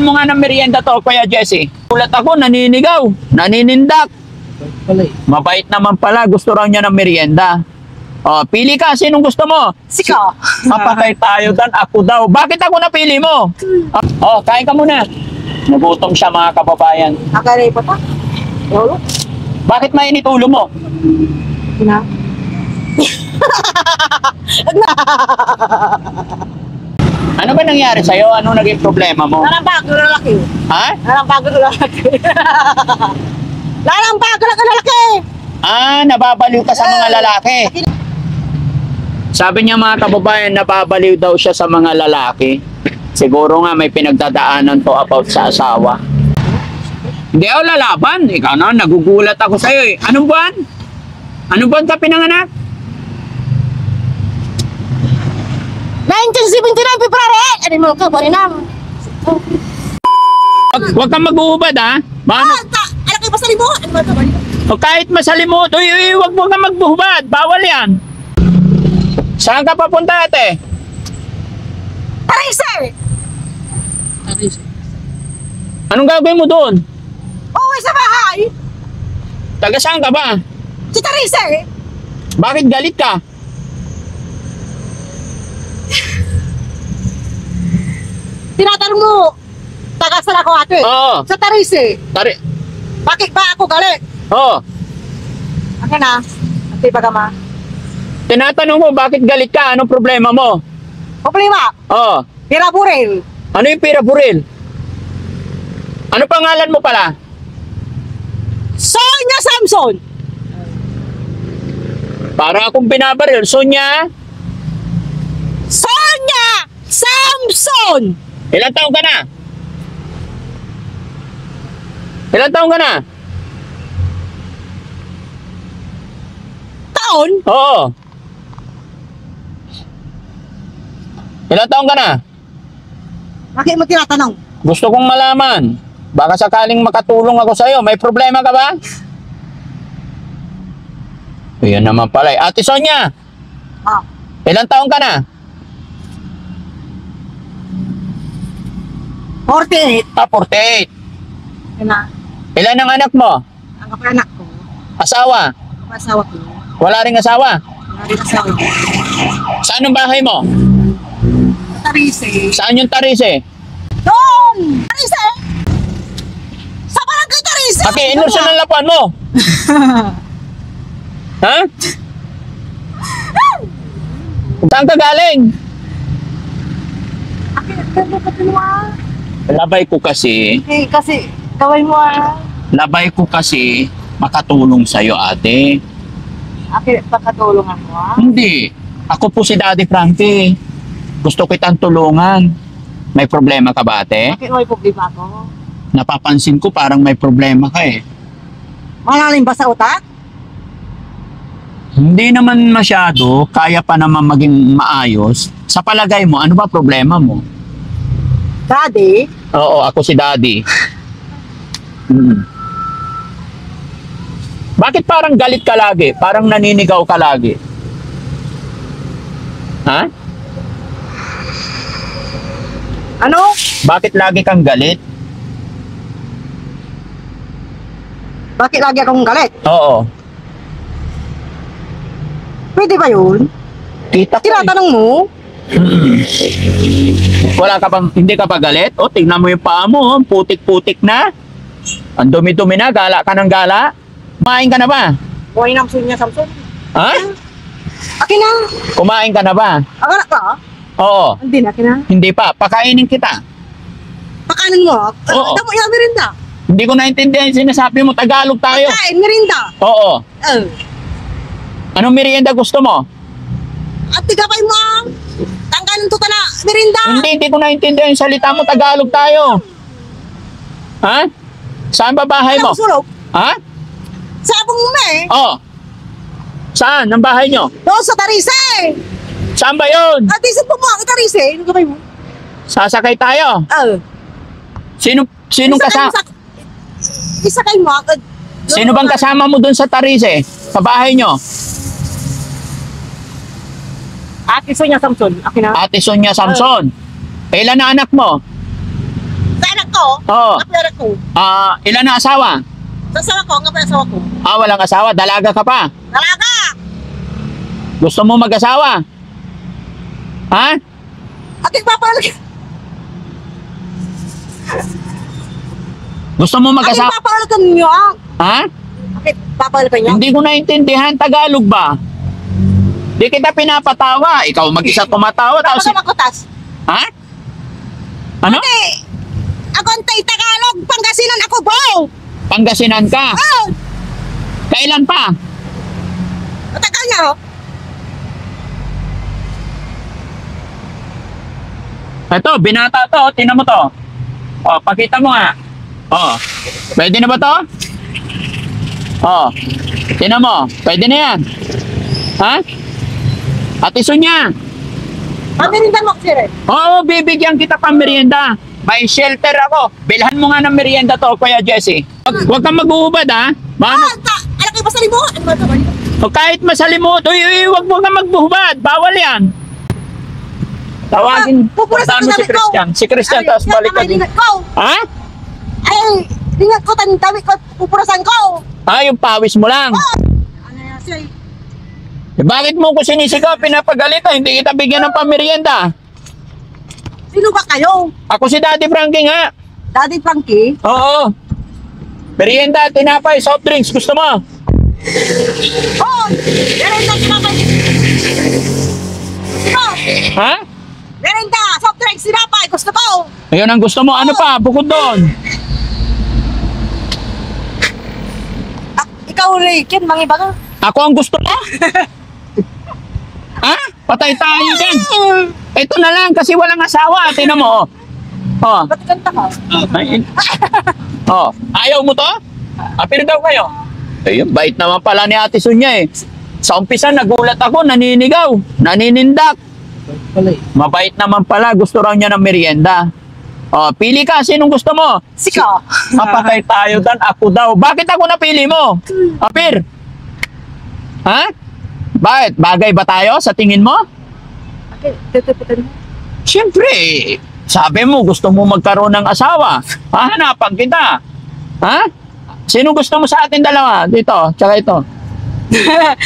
Mo nga ng merienda to, Kuya Jesse. Ulat ako, naninigaw, naninindak. Mabait naman pala, gusto raw niya ng merienda. Oh, pili ka, sinong gusto mo? Sika. Mapatay tayo dan, ako daw. Bakit ako napili mo? Oh, kain ka muna. Nagutom siya mga kababayan. Akaray pa ta. Lolo. Bakit mainit ulo mo? Na. Ano ba nangyari sa'yo? Ano naging problema mo? Larang bago na lalaki. Ha? Larang bago na lalaki. Larang bago na lalaki. Ah, nababaliw ka sa mga lalaki. Sabi niya mga kababayan, nababaliw daw siya sa mga lalaki. Siguro nga may pinagdadaanan to about sa asawa. Hindi ako lalaban. Ikaw na, nagugulat ako sa'yo eh. Anong buwan? Anong buwan ka pinanganak? 1979 February. Ano mo ka? Bari na. Huwag kang mag-uubad ha. Baka Alam kayo pa sa libo? Ano mo ka? Bari na. o kahit masalimot, uy, huwag mo kang magbuhubad. Bawal yan. Saan ka papunta ate? Tariser. Anong gagawin mo doon? Uwi sa bahay. Taga saan ka ba? Si Tariser. Bakit galit ka? Tinatanong mo. Tagasal ako ate. Oo. Sa Tariser. Tari. Bakit ba ako galit? Oo. Akin na. Ate ba ka ma? Tinatanong mo bakit galit ka? Anong problema mo? Problema. Oo. Pira buril. Ano yung pira buril? Ano pangalan mo pala? Sonia Samson. Para akong binabaril. Sonia? Sonia Samson. Ilang taong ka na? Ilang taong ka na? Taon? Oo. Ilang taong ka na? Bakit mo tinatanong? Gusto kong malaman. Baka sakaling makatulong ako sa'yo. May problema ka ba? Ayan naman pala. Ate Sonia, Ah. ilang taong ka na? 48. 48. Yan na. Ilan ang anak mo? Ang kapanak ko. Asawa? Ang asawa ko. Wala ring asawa? Wala rin asawa ko. Saan ang bahay mo? Tarise. Saan yung Tarise? Doon! Tarise! Sa barangay Tarise! Pakiinor siya ng lapuan mo. Ha? Saan ka galing? Akin mo ka pinuha. Labay ko kasi, Eh, kasi kaway mo makatulong sa'yo ate. Akin pagkatulungan mo Hindi. Ako po si Daddy Frankie. Gusto kitang tulungan. May problema ka ba ate? Akin may problema ko. Napapansin ko parang may problema ka eh. Malalim ba sa utak? Hindi naman masyado. Kaya pa naman maging maayos. Sa palagay mo, ano ba problema mo? Daddy? Oo, ako si Daddy. Bakit parang galit ka lagi? Parang naninigaw ka lagi? Ha? Ano? Bakit lagi kang galit? Bakit lagi akong galit? Oo. Pwede ba yun? Kita ko eh. Tinatanong mo? Wala ka bang, hindi ka pa galit? O, tingnan mo yung paa mo, oh, putik-putik na. Ang dumi-dumi na, gala ka ng gala. Kumain ka na ba? Buhay ng Sonia Samson. Ha? Akin na. Kumain ka na ba? Akanak ka? Oo. Hindi na, akin na. Hindi pa. Pakainin kita. Pakanin mo. Oo. Damo yung merinda. Hindi ko naintindihan yung sinasabi mo. Tagalog tayo. Pagkain, merinda. Oo. Oh. Anong merienda gusto mo? At tigapay mo ang tanggalin to ka na merinda. Hindi ko naintindihan yung salita mo. Tagalog tayo. Ha? Saan ba bahay mo? Sulok. Ha? Sabong mo na eh. Oo. Saan? Ang bahay nyo? Doon sa Tarise. Saan ba yun? At isip mo ang Tarise. Ano gabay mo? Sasakay tayo. Oh. Sinong kasama? Isakay mo agad. Sino bang kasama mo dun sa Tarise? Sa bahay nyo? Ate Sonia Samson. Akin na. Ate Sonia Samson. Ilan na anak mo? Sa anak ko. Oo. Ang pera ko. Ilan na asawa? Sa asawa ko, ang asawa ko. Walang asawa. Dalaga ka pa. Dalaga! Gusto mo mag-asawa? Ha? At ipapalag. Gusto mo At mag-asawa? ipapalagan niyo, ah. Ha? At ipapalagan niyo. Hindi ko naintindihan. Tagalog ba? Di kita pinapatawa. Ikaw mag-isa tumatawa. Tapos, Tapos makutas. ha? Ano? Eh, ako ang Tagalog, Pangasinan ako, bow! Pangasinan ka. Oh! Kailan pa? Matagal niya, oh. Ito, binata to. Tingnan mo to. Pakita mo nga. Pwede na ba to? Tingnan mo. Pwede na yan. Ha? Ate Sonia. Pamirindan mo, sir. Oo, bibigyan kita pang merienda. May shelter ako. Bilhan mo nga ng merienda to, Kuya Jesse. Huwag kang mag-uubad, ha? Alam kayo ba sa libo? Ano ba ito? O kahit masalimot, huwag mo kang magbuhubad. Bawal yan. Tawagin Pupurasan mo ko si damit ko. Christian. Si Christian, tapos balik ka din. Lingat ko. Ha? Ay, lingat ko, damit ko, pupurasan ko. Yung pawis mo lang. Ano yan, sir? Bakit mo ko sinisigaw, pinapagalitan, hindi kita bigyan ng pamerienda? Sino ba kayo? Ako si Daddy Frankie nga. Daddy Frankie? Oo. Merienda, tinapay, soft drinks, gusto mo? Oh! Merenda, sinapay. Gusto? Ha? Merenda, soft drinks, sinapay. Gusto ko. Ayun ang gusto mo. Ano pa, bukod doon? Ikaw, Riken, mangiba ka. Ako ang gusto mo? Ha? Patay tayo dyan. Ito na lang kasi walang asawa. Tingnan mo. Ba't kanta ka? Ayaw mo to? Apir daw kayo. Ayun, bait naman pala ni Ate Sonia eh. Sa umpisa nagulat ako, naninigaw, naninindak. Mabait naman pala, gusto raw niya ng merienda. Pili ka, sinong gusto mo? Sika. Mapatay tayo dan, ako daw. Bakit ako napili mo? Apir? Ha? Bakit? Bagay ba tayo sa tingin mo? Okay, tutuputan mo. Siyempre, sabi mo gusto mo magkaroon ng asawa. Hahanapan kita. Ha? Sino gusto mo sa atin dalawa? Dito, tsaka ito.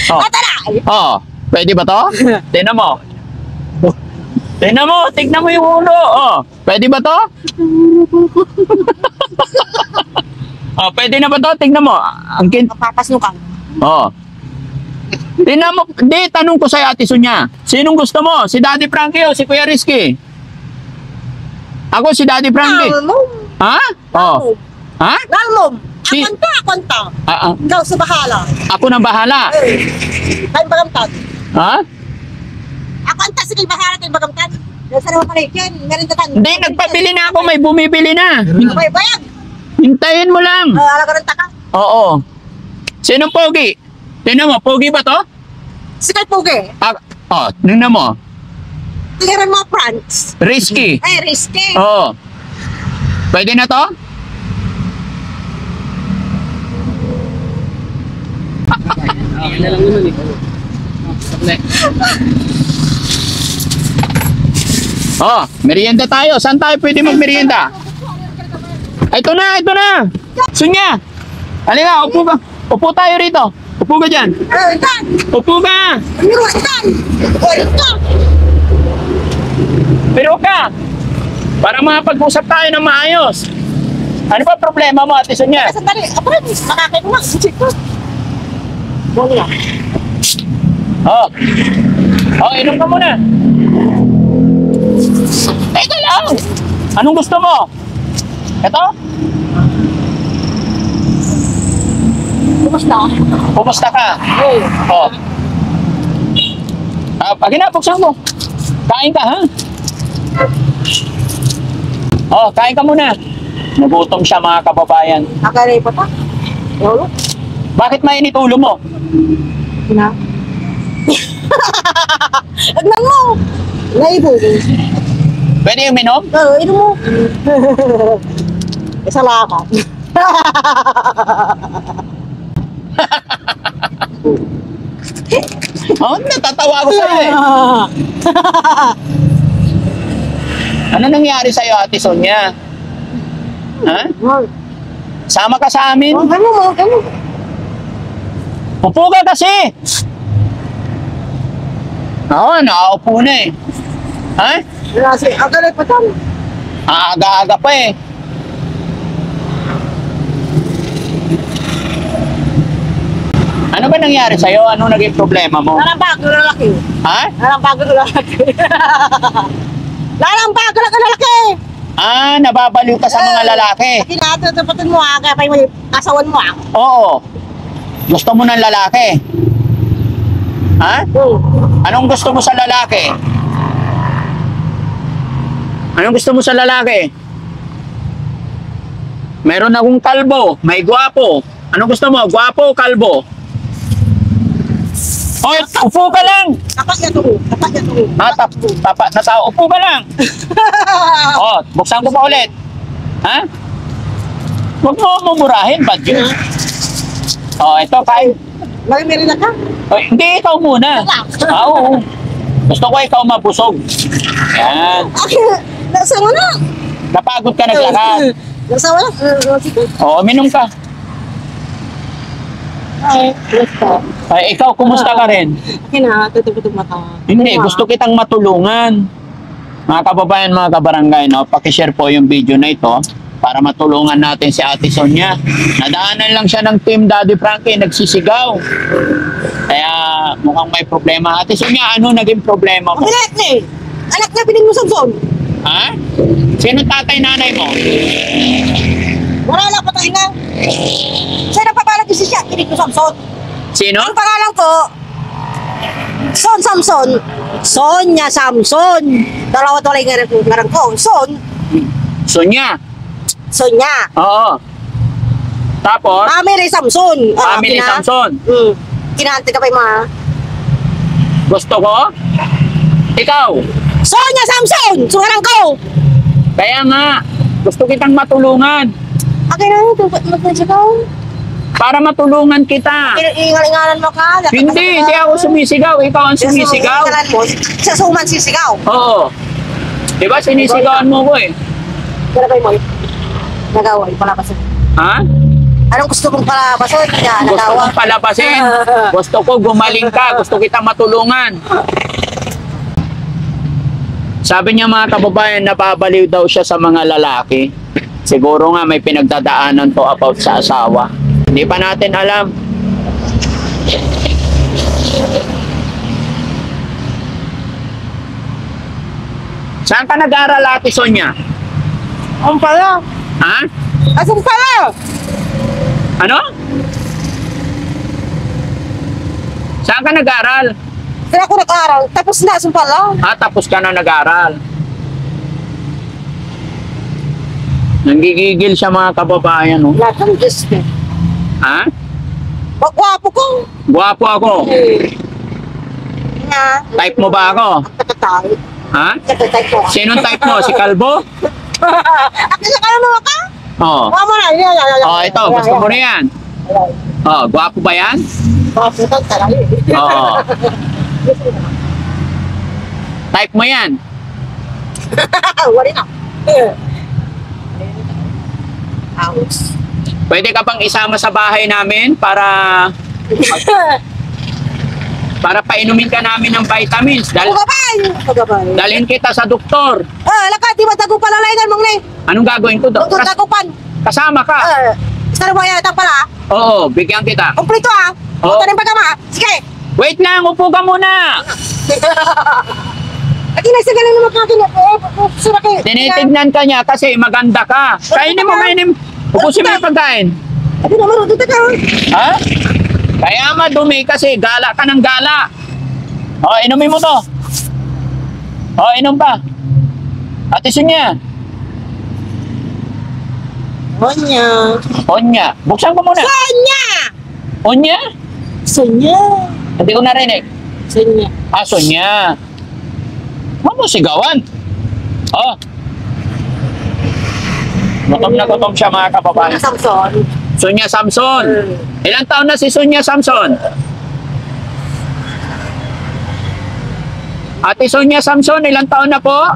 Tara! Pwede ba to? Tingnan mo. Tignan mo yung ulo. Pwede ba to? Pwede na ba to? Tignan mo. Mapapasnukan. Tingnan mo. Di, tanong ko sa'yo, Ate Sonia. Sinong gusto mo? Si Daddy Frankie o si Kuya Rizky? Ako si Daddy Frankie. Nalmom. Ha? Ha? Nalmom. Si- Akonta. Ikaw sa bahala. Ako nang bahala. Kain bagamtad. Ha? Akonta, sige bahala kain bagamtad. Sa naman pala yan, meron ka Hindi, nagpabili na ako. May bumibili na. May bayag. Hintayin mo lang. Alaga ng taka. Oo. Sinong pogi? Tingnan mo, pogi ba to? Sige, pugi. Tingnan mo. Tingnan mo, France. Risky. Ay, risky. Oo. Pwede na to? Yan na lang naman eh. Merienda tayo. Saan tayo pwede magmerienda? Ito na. Sunya. Halika, upo ka. Upo tayo rito. Upo ka dyan. Ikan! Upo ka. Miro, ikan! O, ikan! Pero ka. Para makapag-usap tayo ng maayos. Ano ba problema mo, Ate Sonia? Sandali, apre, makakain mo. Chico. Bolo na. Inom ka muna. Teka lang. Anong gusto mo? Ito? Kumusta? Kumusta ka? Buksan mo. Kain ka, ha? Kain ka muna. Nagutom siya, mga kababayan. Nakaray pa ta? Yolo? Bakit mainit ulo mo? Na? Agnan mo! Naibo. Pwede yung minom? Ino mo. Salamat. Natatawa ako sa'yo eh. Ano nangyari sa'yo, Ate Sonia? Ha? Sama ka sa amin? Ganun. Upo ka kasi. Oo, nakaupo na eh. Ha? Kasi, ang galit pa tayo. Aga-aga pa eh. Ano ba nangyari sa'yo? Ano naging problema mo? Larang bago na lalaki. Ha? Larang bago na lalaki. Larang bago na lalaki. Ah, nababaliw ka sa mga lalaki. Kasi natatapatin mo kaya pa yung kasawan mo Oo. Gusto mo ng lalaki? Ha? Anong gusto mo sa lalaki? Anong gusto mo sa lalaki? Meron akong kalbo, may gwapo. Anong gusto mo? Gwapo o kalbo? Hoy, upo ka lang! Tapat niya to. Tapat niya to. Tapat na tao. Upo ka lang! Oh, buksan ko pa ulit. Ha? Huwag mo mumurahin, bad yun. Oh, ito, kain. Nag-merina ka? Oh, hindi, ikaw muna. Oo. Gusto ko ikaw mabusog. Yan. Nasawa na. Napagod ka naglakad. Nasawa na. Sige. Oo, minum ka. Ay, basta. Ay, ikaw, kumusta ka rin? Akin na, tutuputog mata. Hindi, gusto kitang matulungan. Mga kababayan, mga kabarangay, no? Pakishare po yung video na ito para matulungan natin si Ate Sonia. Nadaanan lang siya ng Team Daddy Frankie, nagsisigaw. Kaya mukhang may problema. Ate Sonia, ano naging problema mo? Anak niya eh. Anak niya, pinig mo Samson. Ha? Sino tatay nanay mo? Wala lang patay na. Siya nagpapalag yung siya, pinig mo Samson. Sino? Ang pangalan ko, Son Samson. Sonia Samson. Dalawa tuloy ngarang ko. Son, Sonia. Sonia. Oo. Tapos, Family Samson. family Samson. Kinahantay ka pa yung mga... Gusto ko? Ikaw. Sonia Samson! Sungarang ko! Kaya nga, gusto kitang matulungan. Akin na ito, magpasigaw. Para matulungan kita. Ingal-ingalan mo ka. Hindi ako sumisigaw. Ikaw ang sumisigaw. Sa suman sisigaw. Oo. Diba sinisigawan mo ko eh? Wala kayo mo. Nagawa, ipalabasan. Ha? Anong gusto mong palabasan? Yan, Gusto nagawa. kong palabasin. Gusto ko gumaling ka. Gusto kita matulungan. Sabi niya mga kababayan, nababaliw daw siya sa mga lalaki. Siguro nga may pinagdadaanan to about sa asawa. Hindi pa natin alam. Saan ka nag-aaral, Ate Sonia? Ang pala. Ha? Asang pala? Ano? Saan ka nag-aaral? Kaya ako nag-aral. Tapos na, asang pala. Tapos ka na nag-aaral. Nanggigigil siya mga kababayan, no? Lahat ng Diyos ko. Ha? Magwapo ko. Guwapo ako. Nga. Type mo ba ako? Katatay. Ha? Katatay ko. Sinong type mo? Si Kalbo? Akin sa kanan mo ka? Oo. Huwag mo na. Oh, ito. Gusto mo na yan. Oh, guwapo ba yan? Guwapo ka talaga. Oo. Type mo yan. Wala na. Ouch. Pwede ka pang isama sa bahay namin para painumin ka namin ng vitamins. Pagabay. Dalhin kita sa doktor. Laka, di ba tago palalaygan mong ni? Anong gagawin ko? Doktor tagupan. Kasama ka. Isa na mo yata pala. Oo, bigyan kita. Kumplito ah. Oo. Ito rin pagama. Sige. Wait lang, upo ka muna. At inasigalan naman ka akin. Sura kayo. Tinitignan ka niya kasi maganda ka. Kainin mo, kainin. Upusin mo yung pagkain. At naman, dito ka. Ha? Kaya madumi kasi gala ka ng gala. O, inumin mo to. O, inom pa. Ate Sonia. Sonya. Onya. Buksan ko muna. Sonya! Onya? Sonya. Hindi ko narinig. Sonya. Sonia. Huwag mo sigawan. Oh. Gutom na gutom siya mga kababayan. Samson. Sonia Samson. Ilang taon na si Sonia Samson? Ate Sonia Samson, ilang taon na po?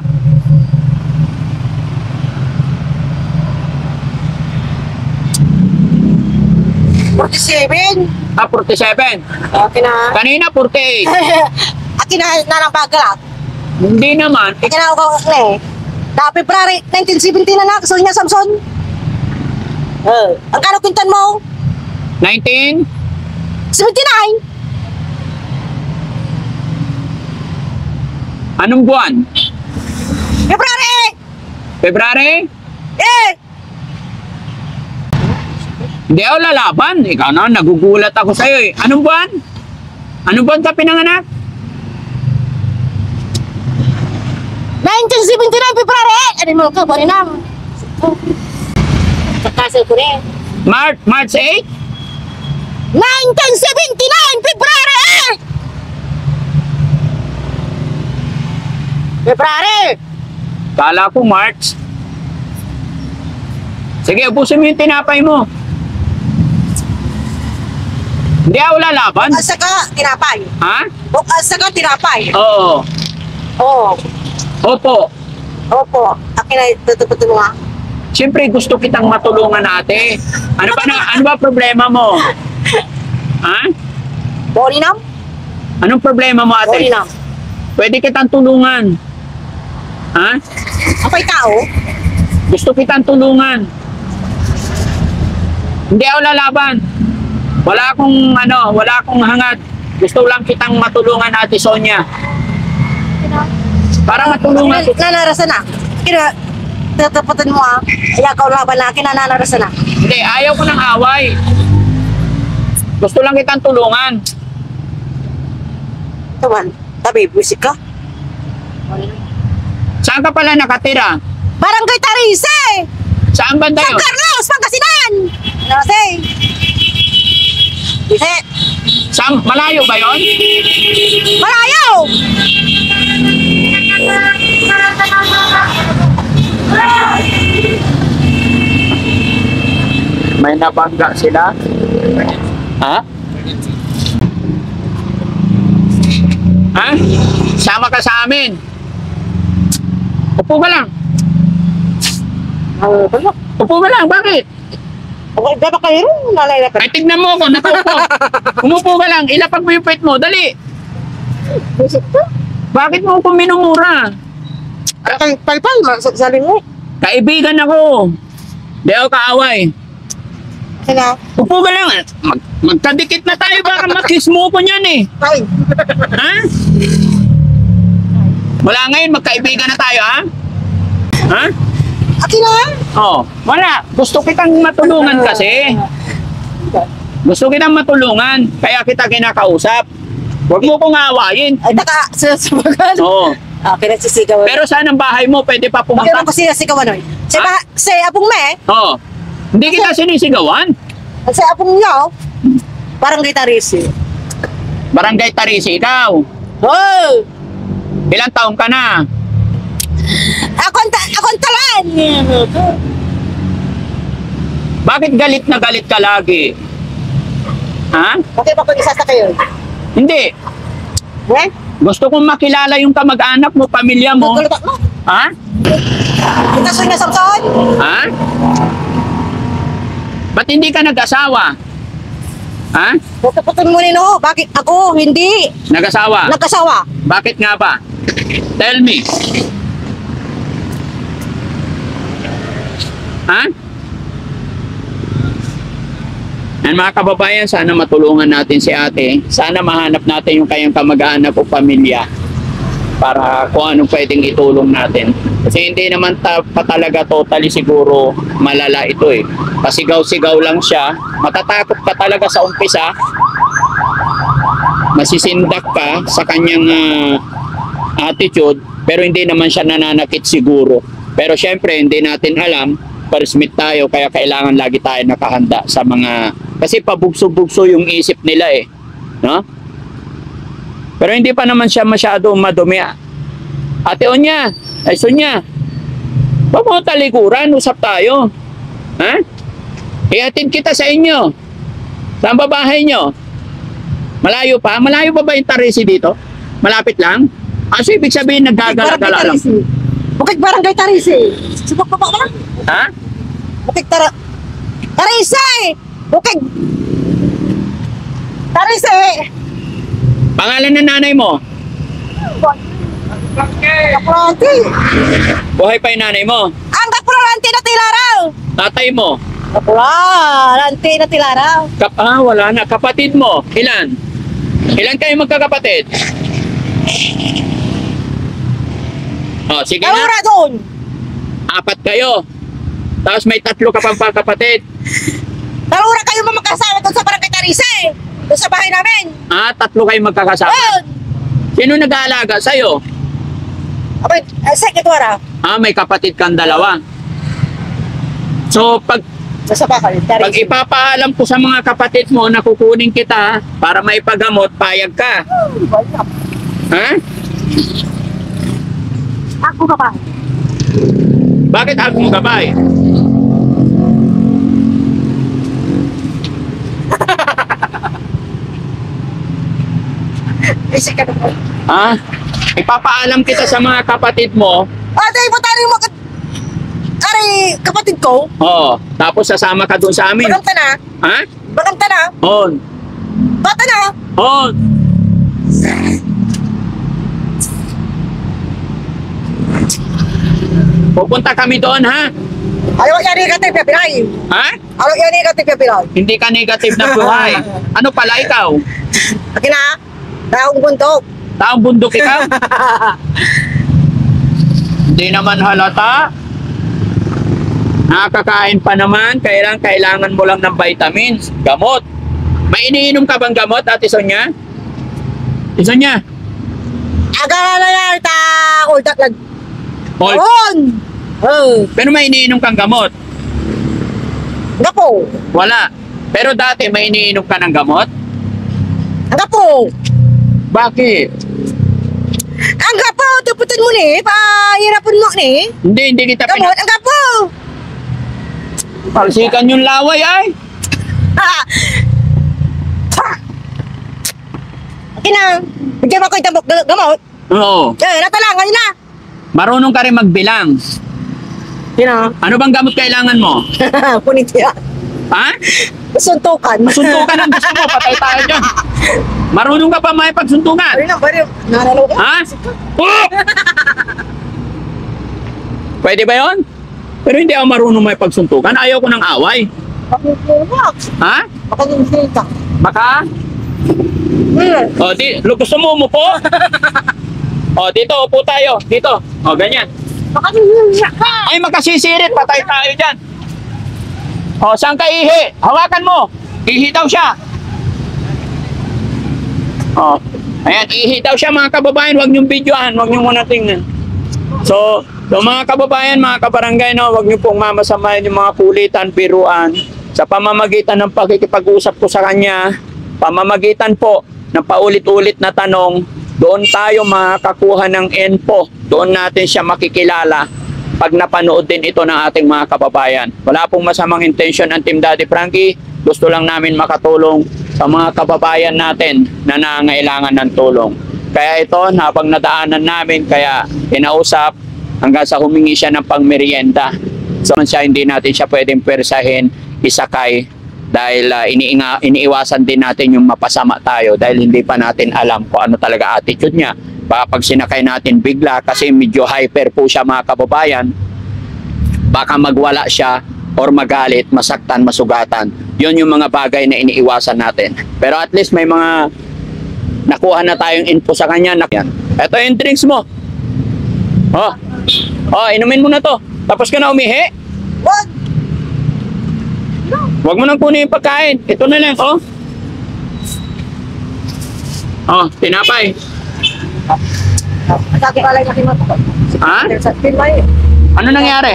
47. 47. Akin na. Kanina 48. Akin na nanambagal. Hindi naman. Akin na ako eh. Na February 1970 na na. Sonya Samson. Ang kano kwintan mo? 19? 79. Anong buwan? February. February? Eh. Hindi ako lalaban. Ikaw na, nagugulat ako sa'yo eh. Anong buwan? Anong buwan ka pinanganak? 1979 February. Ano mo ka? Bani na. Kakasal ko rin. March 8? 1979 February. February. Kala ko March. Sige, ubusin mo yung tinapay mo. Hindi ako lalaban. Asa ka tinapay. Ha? Asa ka tinapay. Oo. Oo. Opo. Opo. Akin na tutuputin mo nga. Siyempre gusto kitang matulungan ate. Ano ba problema mo? Ha? Boni nam? Anong problema mo Boni ate? nam. Pwede kitang tulungan. Ha? Ako'y tao. Gusto kitang tulungan. Hindi ako lalaban. Wala akong hangad. Gusto lang kitang matulungan ate Sonia. Para matulungan kita. Nanarasan na. Kina, tutuputin mo ah. Ayaw ka laban na. Kinanarasan na. Hindi, ayaw ko ng away. Gusto lang kitang tulungan. Tuman, tabi, busik ka. Saan ka pala nakatira? Barangay Tarise! Saan banda San yun? Carlos, Pangasinan! Narase! Bise! Malayo ba yun? Malayo! May nabangga sila? Ha? Ha? Sama ka sa amin. Upo ka lang. Upo ka lang, bakit? Okay, dapat kayo rin nalay na. Ay, tignan mo ako, nakaupo. Umupo ka lang, ilapag mo yung pet mo, dali. Busik ka? Bakit mo ako minumura? Kay palpal, saling mo. Kaibigan ako. Di ako kaaway. Sina? Upo ka lang. Magkadikit na tayo, baka makiss mo ko niyan eh. Ay! Ha? Wala ngayon, magkaibigan na tayo, ha? Ha? Akin na! Oh, wala. Gusto kitang matulungan kasi. Gusto kitang matulungan, kaya kita kinakausap. Huwag mo kong awayin. Ay, susubagan. Oo. Akin na sisigawan. Pero saan ang bahay mo? Pwede pa Bakit pumunta? ako sinasigawan nun? Si Apong Me, Oo. Hindi kita sinisigawan. si Apong Nyo, parang gitarisi. Barangay Tarisi, ikaw. Oh! Ilang taong ka na? Akong talan! Bakit galit na galit ka lagi? Ha? Bakit ba kung isasakay yun? Hindi. Eh? Gusto kong makilala yung kamag-anak mo, pamilya mo. Tutulutak mo? Ha? Ito sunya Samson? Ha? Ba't hindi ka nag-asawa? Ha? Tutuputin mo nino, bakit ako hindi Nag-asawa? nagkasawa? Bakit nga ba? Tell me. Ha? Yan mga kababayan, sana matulungan natin si ate. Sana mahanap natin yung kayang kamag-anak o pamilya para kung anong pwedeng itulong natin. Kasi hindi naman pa talaga totally siguro malala ito eh. Pasigaw-sigaw lang siya. Matatakot ka talaga sa umpisa. Masisindak ka sa kanyang attitude, pero hindi naman siya nananakit siguro. Pero syempre, hindi natin alam, parismit tayo, kaya kailangan lagi tayo nakahanda sa mga, kasi pabugso-bugso yung isip nila eh. No? Pero hindi pa naman siya masyado madumi. Ate Onya, ay Sonya, wag mo talikuran, usap tayo. Ha? Ihatid kita sa inyo. Saan ba bahay nyo? Malayo pa? Malayo pa ba yung Tarisi dito? Malapit lang? So ibig sabihin naggagala-gala lang. Bukit barangay Tarisi. Subok pa ba? Ha? Bukit Tarisi! Bukit Tarise! Pangalan ng nanay mo? Kapranti! Buhay pa yung nanay mo? Ang kapranti na tilaraw! Tatay mo? Kapranti na tilaraw! Wala na. Kapatid mo? Ilan? Ilan kayo magkakapatid? Oh, sige na. Kalura doon! 4 kayo. Tapos may 3 ka pang kapatid. Kalura kayo magkasama doon sa barangay Tarise! Doon sa bahay namin! 3 kayo magkakasama. Doon! Sino nag-aalaga sa'yo? Abay, sekretwara. May kapatid kang 2. So, pag Sa bahay, Pag Tarise. ipapaalam ko sa mga kapatid mo na kukunin kita para maipagamot, payag ka. Ha? Ako ka ba? Bakit ako mo gabay? Isip ka doon. Ha? Ipapaalam kita sa mga kapatid mo. Ate, patari mo ka... Ari, kapatid ko. Oo. Tapos sasama ka dun sa amin. Bagam na. Ha? Bagam na. On. Bata na. On. Pupunta kami doon, ha? Ayaw yan negative ya Pilay. Ha? Ayaw yan negative ya Pilay. Hindi ka negative na buhay. Ano pala ikaw? Akin na. Taong bundok. Taong bundok ikaw? Hindi naman halata. Nakakain pa naman, kailangan mo lang ng vitamins, gamot. May iniinom ka bang gamot, Ate Sonia? Ate Sonia? Agara na yan. Ultak lang. All, On. pero may iniinom kang gamot? Gapo. Wala. Pero dati may iniinom ka ng gamot? Gapo. Bakit? Ang gapo. Tuputin mo ni. Pahirapin mo ni. Hindi kita Gamot. Ang gapo. Palsikan yung laway ay. Akin na. Bigyan mo ko yung gamot. Oo. Natalangan nyo na. Marunong ka rin magbilang. Sino? Ano bang gamot kailangan mo? Punit yan. Ha? Suntukan. Suntukan ang gusto mo, patay tayo dyan. Marunong ka pa may pagsuntukan? Ano na, bari. Nanalo ka. Ha? Oh! Pwede ba yon? Pero hindi ako marunong may pagsuntukan. Ayaw ko ng away. Ha? Baka yung sinta. Baka? O, gusto mo umupo? O, dito, upo tayo. Dito. O, ganyan. Baka yung sinta. Ay, magkasisirit. Patay tayo dyan. O, saan ka ihi? Hawakan mo. Ihi daw siya. O, ayan, ihi daw siya mga kababayan. Huwag niyong videoan. Huwag niyo muna tingnan. So mga kababayan, mga kabarangay, no, huwag niyo pong mamasamayan yung mga kulitan, biruan. Sa pamamagitan ng pakikipag-usap ko sa kanya, pamamagitan po ng paulit-ulit na tanong, doon tayo makakakuha ng info. Doon natin siya makikilala pag napanood din ito ng ating mga kababayan. Wala pong masamang intensyon ang Team Daddy Frankie. Gusto lang namin makatulong sa mga kababayan natin na nangailangan ng tulong. Kaya ito, habang nadaanan namin, kaya inausap hanggang sa humingi siya ng pangmerienda. So, siya, hindi natin siya pwedeng persahin, isakay, dahil iniiwasan din natin yung mapasama tayo dahil hindi pa natin alam kung ano talaga attitude niya. Baka pag sinakay natin bigla, kasi medyo hyper po siya mga kababayan, baka magwala siya or magalit, masaktan, masugatan. Yun yung mga bagay na iniiwasan natin. Pero at least may mga nakuha na tayong info sa kanya. Ito yung drinks mo. Inumin mo na to. Tapos ka na umihi. Wag. Huwag mo nang kunin yung pagkain. Ito na lang, tinapay. Sabi ka lang natin mo. Ha? Sa Pilay. Ano nangyari?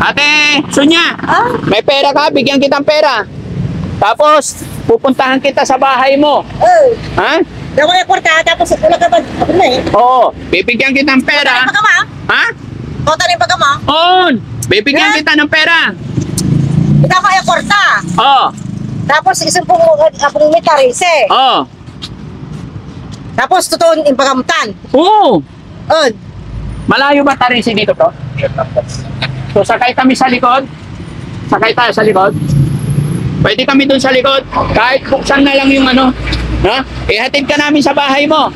Ate, Sonia, may pera ka? Bigyan kitang pera. Tapos, pupuntahan kita sa bahay mo. Ha? Daw ko yung kwarta, tapos wala ka ba? Ako na eh. Oo, bibigyan kitang pera. Pagka ma? Ha? Kota rin pagka ma? On! Bibigyan kita ng pera. Ikaw ka yung kwarta. Oo. Tapos isang pong metarise. Oo. Tapos tutuon yung pagamutan. Oo. Malayo ba Tarisi dito to? So, sakay kami sa likod. Sakay tayo sa likod. Pwede kami dun sa likod. Kahit buksan na lang yung ano. Ha? Ihatid ka namin sa bahay mo.